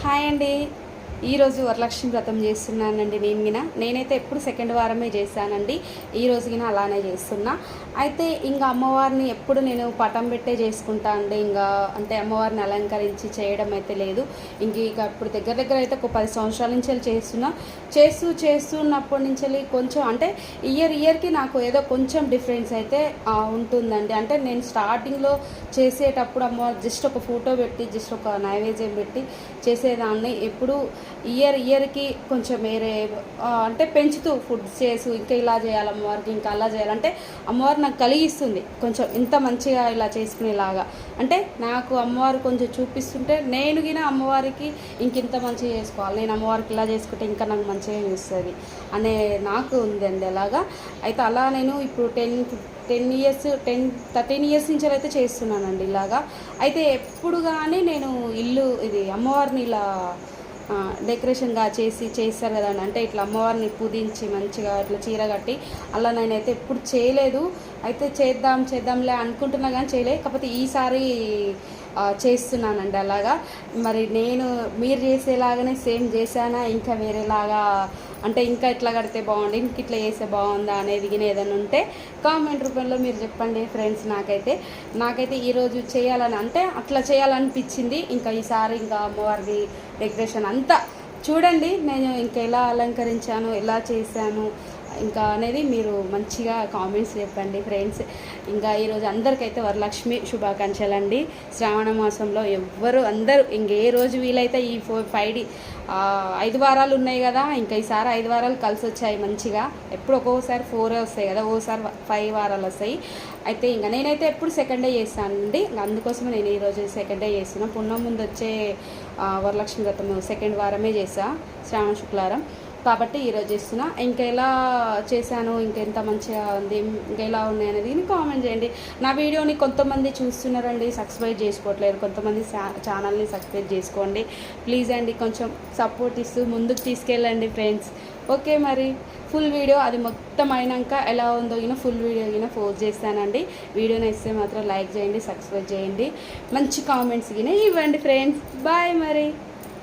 Hi అండి. ఈరోజు వరలక్ష్మి వ్రతం చేస్తున్నానండి. నేనైతే ఎప్పుడు సెకండ్ వారమే చేశానండి. ఈరోజు అలానే చేస్తున్నా. అయితే ఇంకా అమ్మవారిని ఎప్పుడు నేను పటం పెట్టే చేసుకుంటా అండి. ఇంకా అంటే అమ్మవారిని అలంకరించి చేయడం అయితే లేదు. ఇక ఇప్పుడు దగ్గర అయితే ఒక 10 సంవత్సరాల నుంచి చేస్తున్నా. చేస్తున్నప్పటి నుంచి కొంచెం అంటే ఇయర్కి నాకు ఏదో కొంచెం డిఫరెన్స్ అయితే ఉంటుందండి. అంటే నేను స్టార్టింగ్లో చేసేటప్పుడు అమ్మవారు జస్ట్ ఒక ఫోటో పెట్టి జస్ట్ ఒక నైవేద్యం పెట్టి చేసేదాన్ని. ఎప్పుడు ఇయర్కి కొంచెం వేరే అంటే పెంచుతూ ఫుడ్ చేసి ఇంకా ఇలా చేయాలి అమ్మవారికి, ఇంకా అలా చేయాలంటే అమ్మవారు నాకు కలిగిస్తుంది కొంచెం ఇంత మంచిగా ఇలా చేసుకునేలాగా. అంటే నాకు అమ్మవారు కొంచెం చూపిస్తుంటే నేను అమ్మవారికి ఇంత మంచిగా చేసుకోవాలి, నేను అమ్మవారికి ఇలా చేసుకుంటే ఇంకా నాకు మంచిగా చేస్తుంది అనే నాకు ఉందండి అలాగా. అయితే అలా నేను ఇప్పుడు 13 ఇయర్స్ నుంచి అయితే చేస్తున్నానండి ఇలాగా. అయితే ఎప్పుడు కానీ నేను ఇది అమ్మవారిని ఇలా డెకరేషన్గా చేస్తారు కదండి. అంటే ఇట్లా అమ్మవారిని పూజించి మంచిగా ఇట్లా చీర కట్టి అలా నేనైతే ఎప్పుడు చేయలేదు. అయితే చేద్దాంలే అనుకుంటున్నా కానీ చేయలేదు. కాకపోతే ఈసారి చేస్తున్నానండి అలాగా. మరి మీరు చేసేలాగానే సేమ్ చేశానా, ఇంకా వేరేలాగా అంటే ఇంకా ఇట్లా కడితే బాగుంది, ఇంక ఇట్లా చేస్తే బాగుందా అనేది ఏదైనా ఉంటే కామెంట్ రూపంలో మీరు చెప్పండి ఫ్రెండ్స్. నాకైతే ఈరోజు చేయాలని అంటే అట్లా చేయాలనిపించింది. ఇంకా ఈసారి ఇంకా అమ్మవారి డెకరేషన్ అంతా చూడండి, నేను ఇంకా ఎలా అలంకరించాను, ఎలా చేశాను ఇంకా అనేది మీరు మంచిగా కామెంట్స్ చెప్పండి ఫ్రెండ్స్. ఇంకా ఈరోజు అందరికైతే వరలక్ష్మి శుభాకాంక్షలు అండి. శ్రావణ మాసంలో అందరూ ఇంకే రోజు వీలైతే ఈ 5 వారాలు ఉన్నాయి కదా, ఇంకా ఈసారి 5 వారాలు కలిసి వచ్చాయి మంచిగా. ఎప్పుడు ఒక్కొక్కసారి 4 వస్తాయి కదా, ఒక్కోసారి 5 వారాలు వస్తాయి. అయితే ఇంకా నేనైతే ఎప్పుడు సెకండ్ డే చేస్తానండి. అందుకోసమే నేను ఈరోజు సెకండ్ డే చేస్తున్నాను. పున్నం ముందు వచ్చే వరలక్ష్మి వ్రతం సెకండ్ వారమే చేసా, శ్రావణ శుక్రవారం కాబట్టి ఈరోజు చేస్తున్నా. ఇంకా ఎలా చేశాను, ఇంకెంత మంచిగా ఉంది, ఇంకా ఎలా ఉన్నాయి అనేది కామెంట్ చేయండి. నా వీడియోని కొంతమంది చూస్తున్నారండి, సబ్స్క్రైబ్ చేసుకోవట్లేదు. కొంతమంది ఛానల్ని సబ్స్క్రైబ్ చేసుకోండి ప్లీజ్ అండి. కొంచెం సపోర్ట్ ఇస్తూ ముందుకు తీసుకెళ్ళండి ఫ్రెండ్స్. ఓకే, మరి ఫుల్ వీడియో అది మొత్తం అయినాక ఎలా ఉందో ఫుల్ వీడియో పోస్ట్ చేస్తానండి. వీడియోని ఇస్తే మాత్రం లైక్ చేయండి, సబ్స్క్రైబ్ చేయండి, మంచి కామెంట్స్ ఇవ్వండి ఫ్రెండ్స్. బాయ్ మరి.